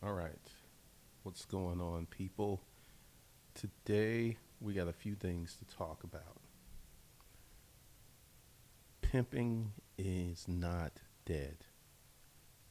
All right. What's going on, people? Today, we got a few things to talk about. Pimping is not dead.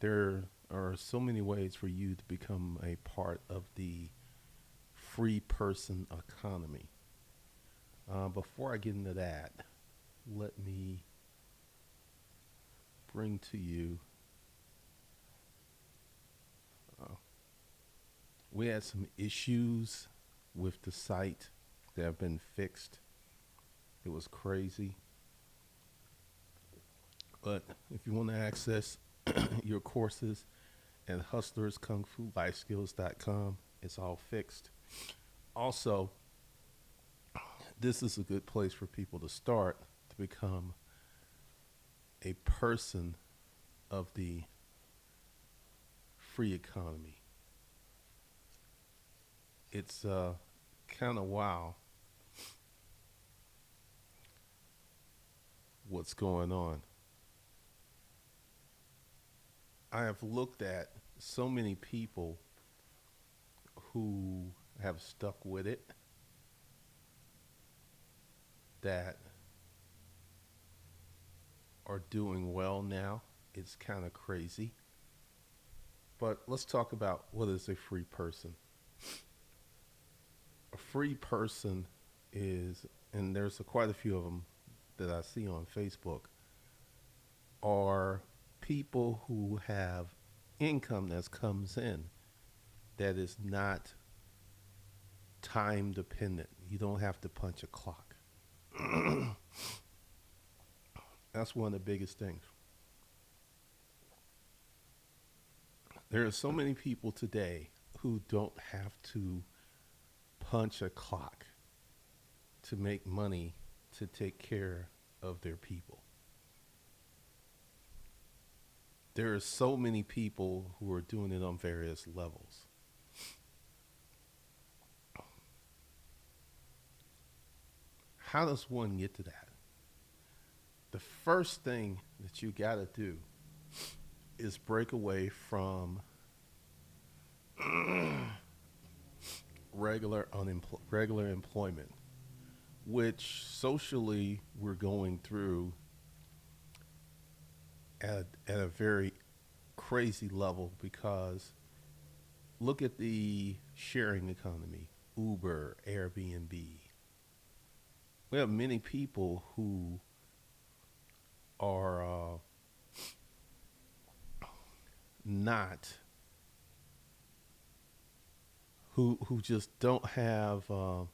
There are so many ways for you to become a part of the free person economy. Before I get into that, let me bring to you. Uh, we had some issues with the site that have been fixed. It was crazy. But if you want to access your courses at hustlerskungfulifeskills.com, it's all fixed. Also, this is a good place for people to start to become a person of the free economy. It's kind of wow what's going on. I have looked at so many people who have stuck with it that are doing well now. It's kind of crazy. But let's talk about what is a free person. A free person is, and there's quite a few of them that I see on Facebook, are people who have income that comes in that is not time dependent. You don't have to punch a clock. That's one of the biggest things. There are so many people today who don't have to punch a clock to make money to take care of their people. There are so many people who are doing it on various levels. How does one get to that? The first thing that you got to do is break away from regular employment, which socially we're going through at a very crazy level because look at the sharing economy, Uber, Airbnb. We have many people who are not who just don't have who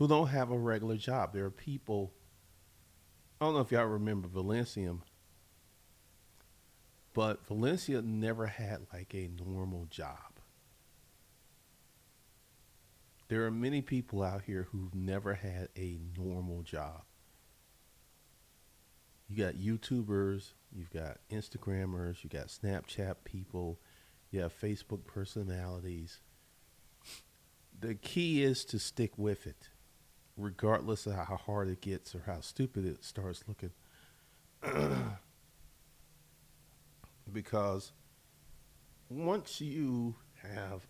don't have a regular job. There are people. I don't know if y'all remember Valencia, but Valencia never had like a normal job. There are many people out here who've never had a normal job. You got YouTubers, you've got Instagrammers, you got Snapchat people, you have Facebook personalities. The key is to stick with it, regardless of how hard it gets or how stupid it starts looking. Because once you have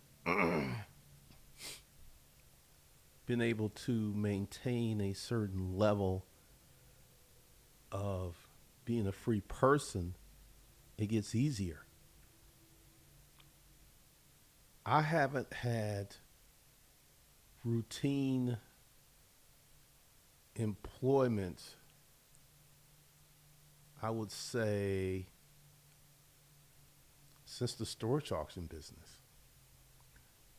been able to maintain a certain level of being a free person, it gets easier. I haven't had routine employment, I would say, since the storage auction business.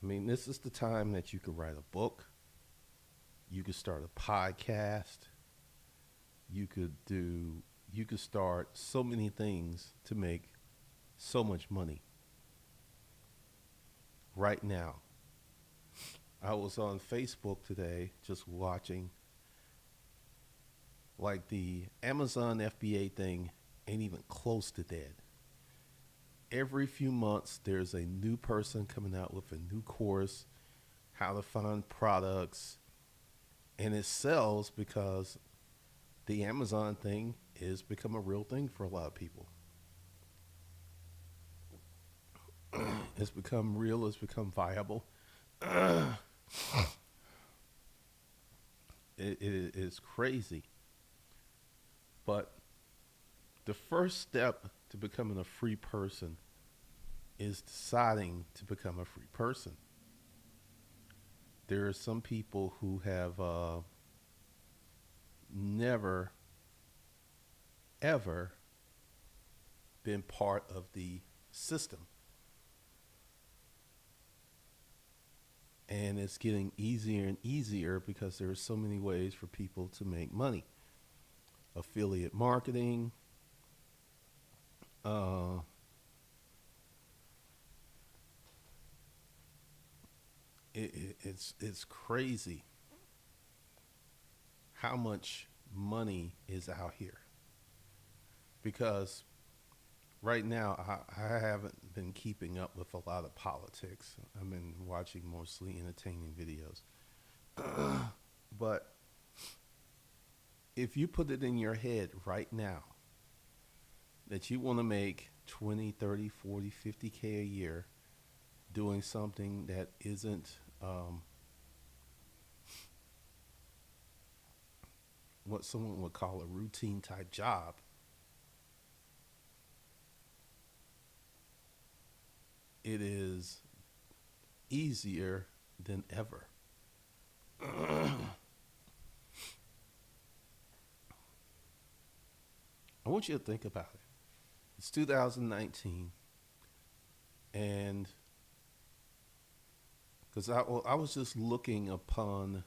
I mean, this is the time that you could write a book, you could start a podcast, you could do, you could start so many things to make so much money right now. I was on Facebook today just watching, like, the Amazon FBA thing ain't even close to dead. Every few months, there's a new person coming out with a new course, how to find products, and it sells because the Amazon thing is become a real thing for a lot of people. It's become real. It's become viable. It's crazy. But the first step to becoming a free person is deciding to become a free person. There are some people who have never, ever been part of the system. And it's getting easier and easier because there are so many ways for people to make money. Affiliate marketing, uh, it's crazy how much money is out here. Because right now, I haven't been keeping up with a lot of politics. I've been watching mostly entertaining videos. But if you put it in your head right now that you want to make 20, 30, 40, 50K a year doing something that isn't what someone would call a routine type job, it is easier than ever. I want you to think about it. It's 2019, and because I was just looking upon,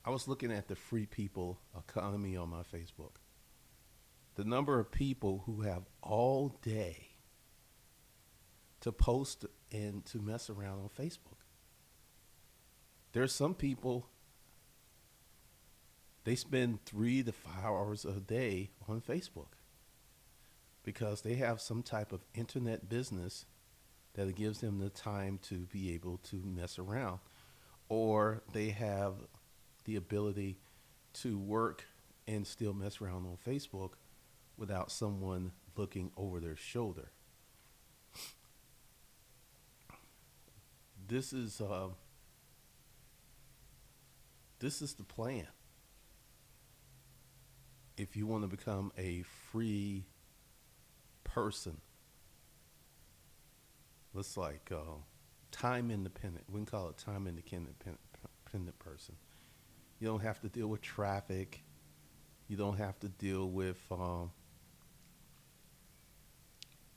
I was looking at the free people economy on my Facebook. The number of people who have all day to post and to mess around on Facebook. There's some people, they spend 3 to 5 hours a day on Facebook because they have some type of internet business that gives them the time to be able to mess around, or they have the ability to work and still mess around on Facebook without someone looking over their shoulder. This is uh, this is the plan. If you want to become a free person, let's like time independent. We can call it time independent person. You don't have to deal with traffic. You don't have to deal with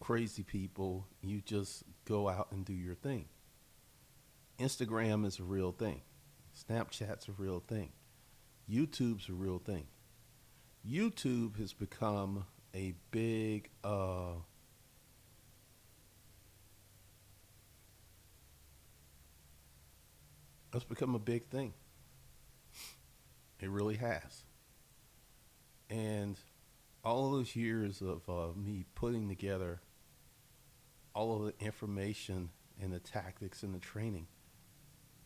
crazy people. You just go out and do your thing. Instagram is a real thing. Snapchat's a real thing. YouTube's a real thing. YouTube has become a big it's become a big thing. It really has. And all those years of me putting together all of the information and the tactics and the training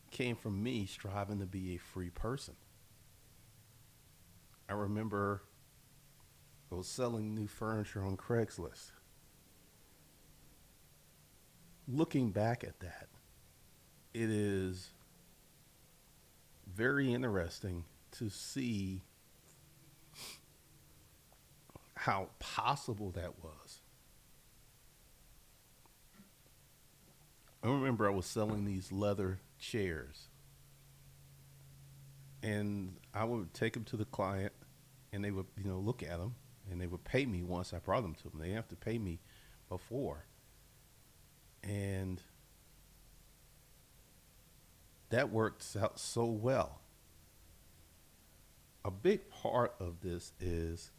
came from me striving to be a free person. I remember I was selling new furniture on Craigslist. Looking back at that, it is very interesting to see how possible that was. I remember I was selling these leather chairs, and I would take them to the client, and they would, look at them, and they would pay me once I brought them to them. They didn't have to pay me before, and that worked out so well. A big part of this is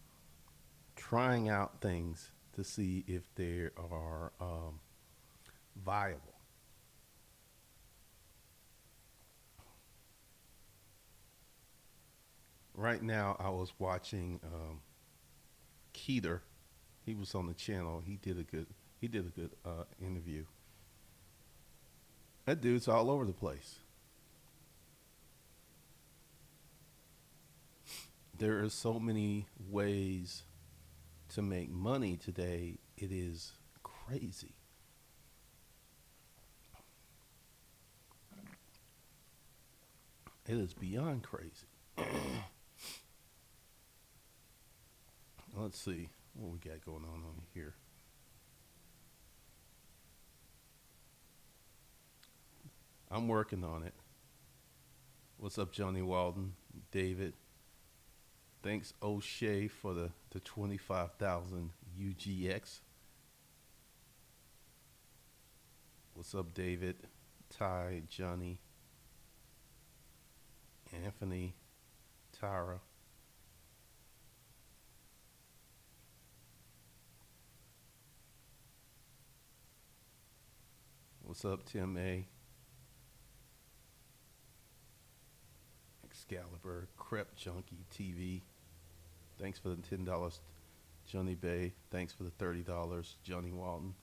trying out things to see if they are viable. Right now, I was watching Keeter. He was on the channel. He did a good interview. That dude's all over the place. There are so many ways to make money today. It is crazy. It is beyond crazy. Let's see what we got going on here. I'm working on it. What's up, Johnny Walden? David. Thanks, O'Shea, for the 25,000 UGX. What's up, David? Ty, Johnny, Anthony, Tara. What's up, Tim A? Excalibur, Crep Junkie TV. Thanks for the $10, Johnny Bay. Thanks for the $30, Johnny Walton.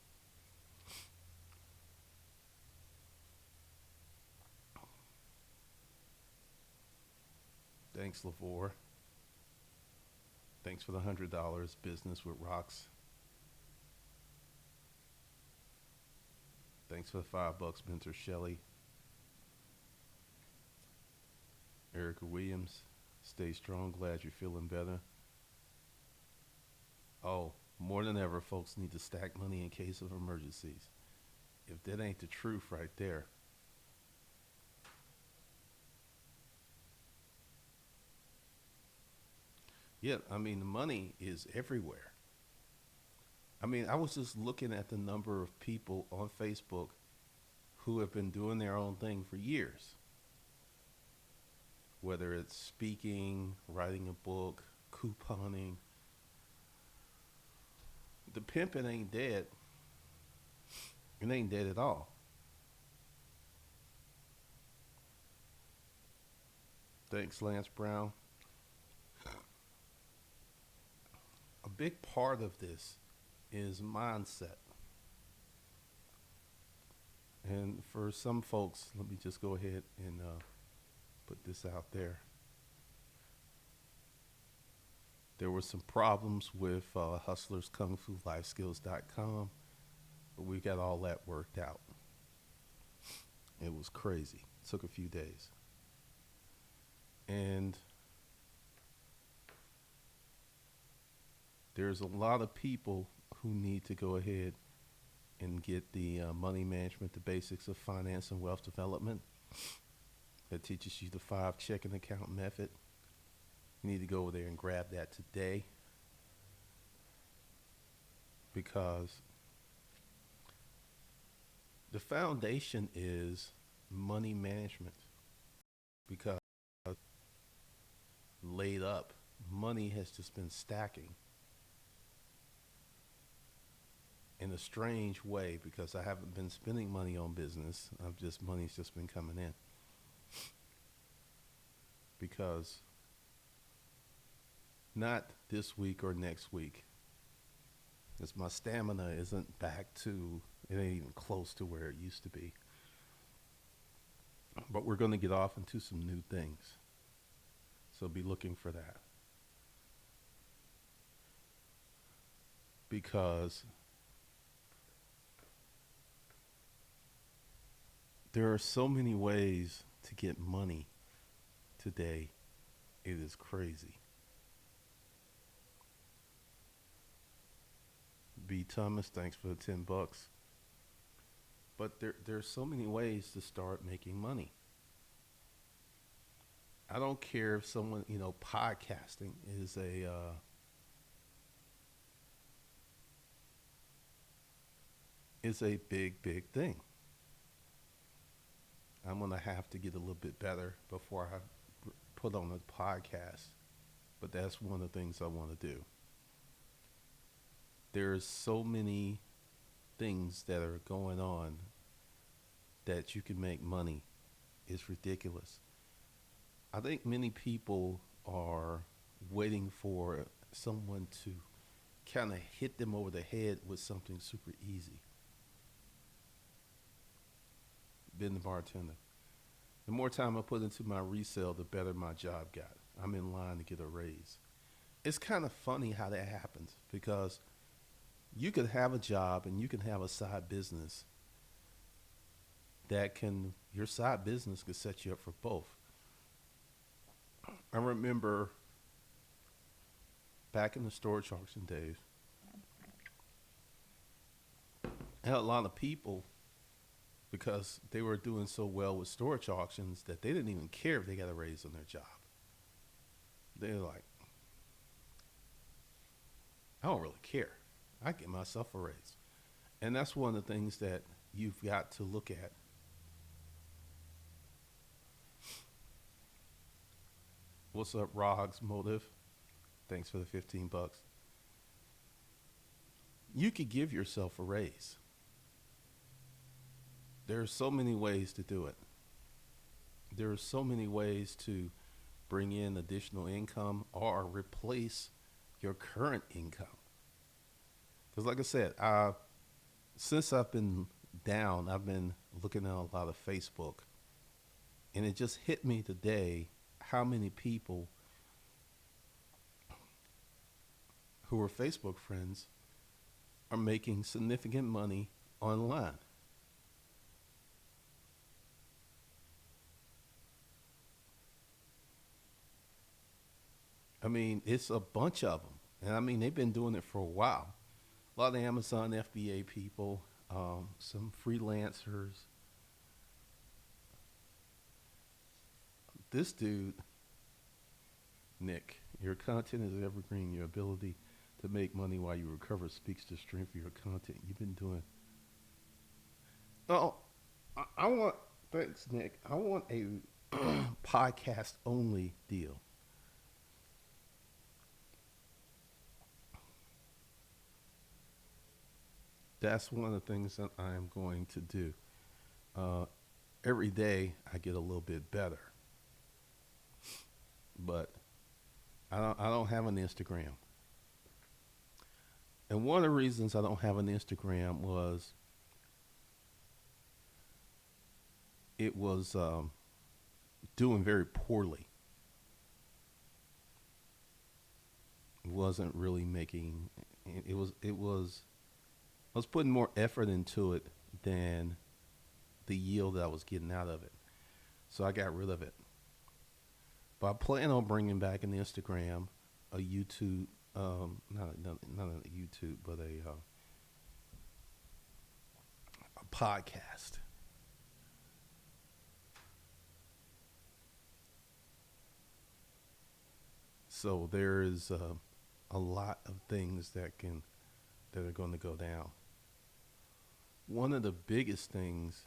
Thanks, Lavore. Thanks for the $100, Business with Rocks. Thanks for the $5, Mentor Shelley. Erica Williams, stay strong. Glad you're feeling better. Oh, more than ever, folks need to stack money in case of emergencies. If that ain't the truth right there. Yeah, I mean, the money is everywhere. I mean, I was just looking at the number of people on Facebook who have been doing their own thing for years. Whether it's speaking, writing a book, couponing. The pimping ain't dead. It ain't dead at all. Thanks, Lance Brown. A big part of this is mindset. And for some folks, let me just go ahead and put this out there. There were some problems with hustlerskungfulifeskills.com, but we got all that worked out. It was crazy. It took a few days. And there's a lot of people who need to go ahead and get the money management, the basics of finance and wealth development that teaches you the 5 checking account method. You need to go over there and grab that today, because the foundation is money management. Because laid up, money has just been stacking in a strange way, because I haven't been spending money on business. Money's just been coming in. Because not this week or next week, because my stamina isn't back to, it ain't even close to where it used to be. But we're going to get off into some new things. So be looking for that. Because there are so many ways to get money today. It is crazy. B. Thomas, thanks for the $10. But there's so many ways to start making money. I don't care if someone, podcasting is a big, big thing. I'm going to have to get a little bit better before I put on a podcast. But that's one of the things I want to do. There's so many things that are going on that you can make money. It's ridiculous. I think many people are waiting for someone to kind of hit them over the head with something super easy. Been the bartender. The more time I put into my resale, the better my job got. I'm in line to get a raise. It's kind of funny how that happens, because you could have a job and you can have a side business your side business could set you up for both. I remember back in the storage auction days, I had a lot of people because they were doing so well with storage auctions that they didn't even care if they got a raise on their job. They're like, I don't really care. I get myself a raise. And that's one of the things that you've got to look at. What's up, Rog's Motive? Thanks for the 15 bucks. You could give yourself a raise. There are so many ways to do it. There are so many ways to bring in additional income or replace your current income. Because, like I said, since I've been down, I've been looking at a lot of Facebook, and it just hit me today how many people who are Facebook friends are making significant money online. I mean, it's a bunch of them. And I mean, they've been doing it for a while. A lot of Amazon FBA people, some freelancers. This dude, Nick, your content is evergreen. Your ability to make money while you recover speaks to the strength of your content. You've been doing. Oh, I want, thanks, Nick. I want a podcast only deal. That's one of the things that I am going to do. Uh, every day I get a little bit better, but I don't have an Instagram. And one of the reasons I don't have an Instagram was it was doing very poorly. It wasn't really making. It was. I was putting more effort into it than the yield that I was getting out of it. So I got rid of it. But I plan on bringing back an Instagram, a YouTube, not a YouTube, but a podcast. So there is a lot of things that are going to go down. One of the biggest things,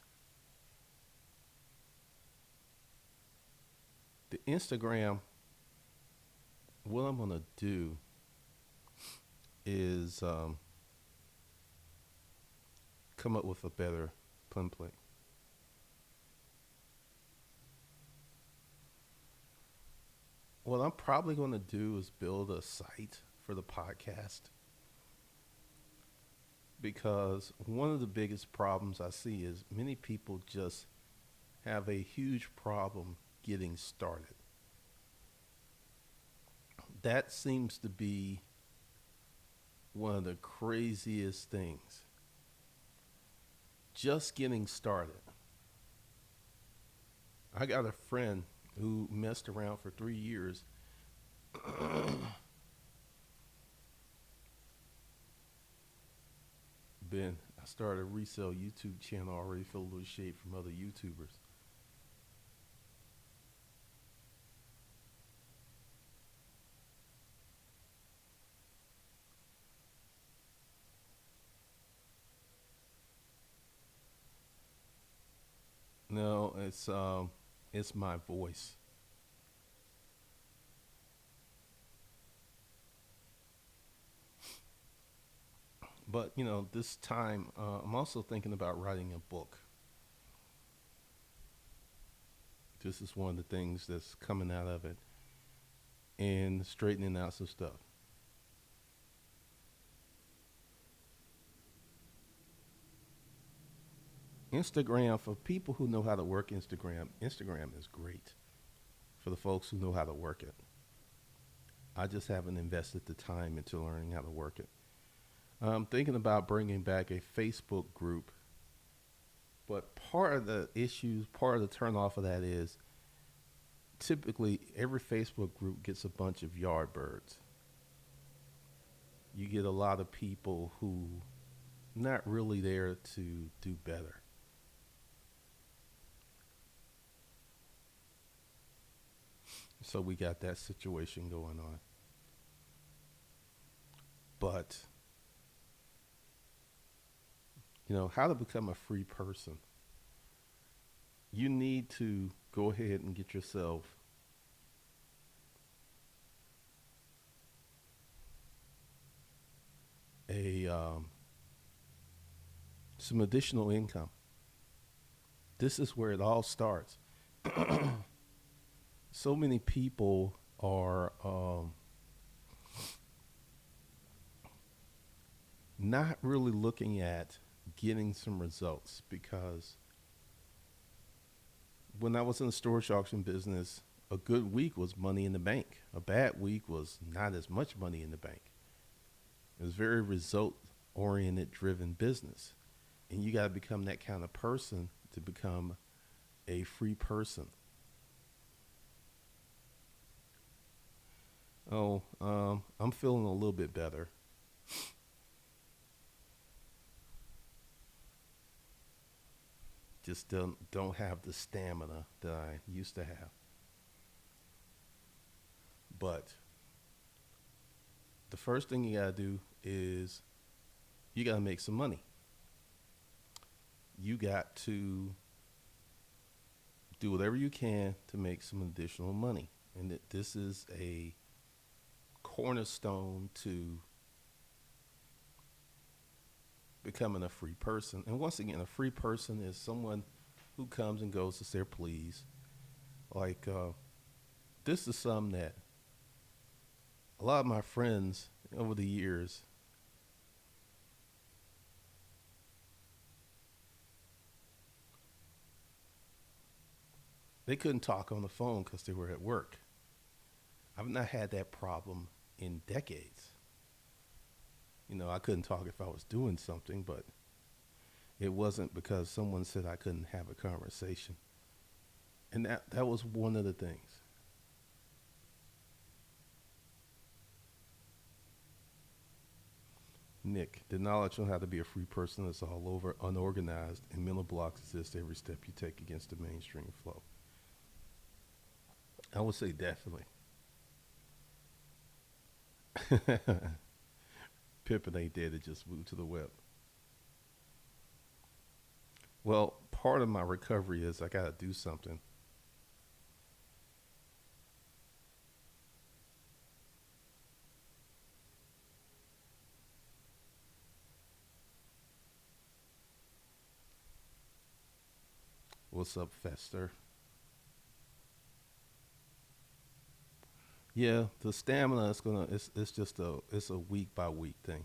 the Instagram, what I'm going to do is come up with a better template. What I'm probably going to do is build a site for the podcast because one of the biggest problems I see is many people just have a huge problem getting started. That seems to be one of the craziest things. Just getting started. I got a friend who messed around for 3 years. I started a resale YouTube channel. I already feel a little shade from other YouTubers. No, it's my voice. But this time I'm also thinking about writing a book. This is one of the things that's coming out of it, and straightening out some stuff. Instagram, for people who know how to work Instagram, Instagram is great for the folks who know how to work it. I just haven't invested the time into learning how to work it. I'm thinking about bringing back a Facebook group, but part of the issues, part of the turn off of that is typically every Facebook group gets a bunch of yardbirds. You get a lot of people who not really there to do better. So we got that situation going on. But, how to become a free person. You need to go ahead and get yourself a some additional income. This is where it all starts. So many people are not really looking at getting some results because when I was in the storage auction business, a good week was money in the bank. A bad week was not as much money in the bank. It was very result oriented driven business. And you got to become that kind of person to become a free person. I'm feeling a little bit better. Just don't have the stamina that I used to have. But the first thing you got to do is you got to make some money. You got to do whatever you can to make some additional money. And this is a cornerstone to becoming a free person. And once again, a free person is someone who comes and goes as they're pleased. Like, this is something that a lot of my friends over the years, they couldn't talk on the phone because they were at work. I've not had that problem in decades. I couldn't talk if I was doing something, but it wasn't because someone said I couldn't have a conversation. And that was one of the things. Nick, the knowledge on how to be a free person is all over, unorganized, and mental blocks exist every step you take against the mainstream flow. I would say definitely. Pippin ain't dead, it just moved to the web. Well, part of my recovery is I got to do something. What's up, Fester? Yeah, the stamina is it's just a week by week thing.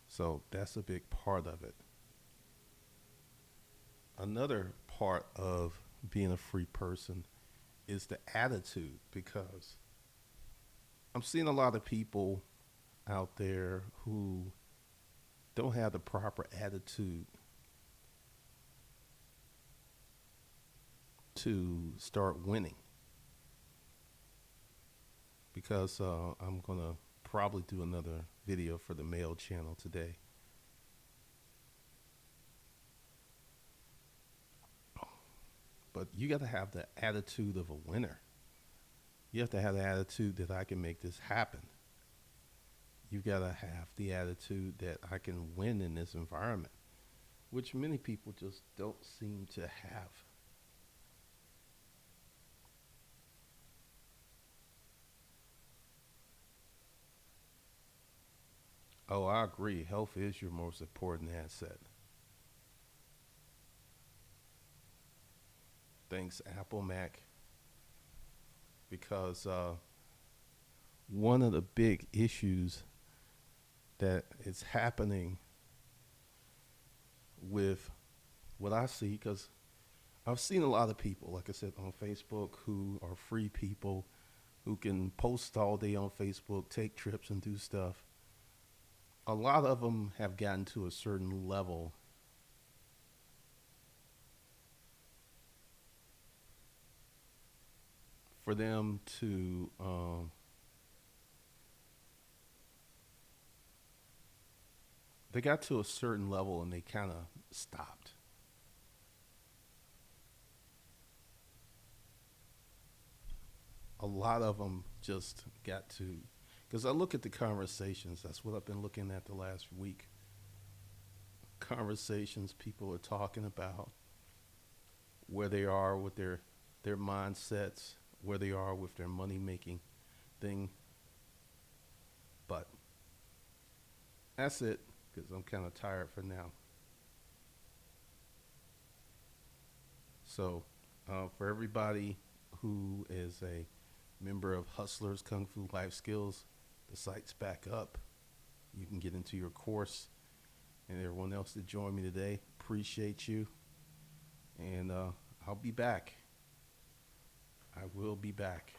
So that's a big part of it. Another part of being a free person is the attitude because I'm seeing a lot of people out there who don't have the proper attitude to start winning because I'm going to probably do another video for the male channel today. But you got to have the attitude of a winner. You have to have the attitude that I can make this happen. You got to have the attitude that I can win in this environment, which many people just don't seem to have. Oh, I agree. Health is your most important asset. Thanks, Apple Mac, because one of the big issues that is happening with what I see, because I've seen a lot of people, like I said, on Facebook who are free people who can post all day on Facebook, take trips and do stuff. A lot of them have gotten to a certain level for them to they got to a certain level and they kind of stopped. A lot of them just got to, because I look at the conversations. That's what I've been looking at the last week. Conversations people are talking about where they are with their mindsets, where they are with their money making thing. But that's it, because I'm kind of tired for now. So, for everybody who is a member of Hustlers Kung Fu Life Skills, the site's back up. You can get into your course. And everyone else that joined me today, appreciate you. And I'll be back. I will be back.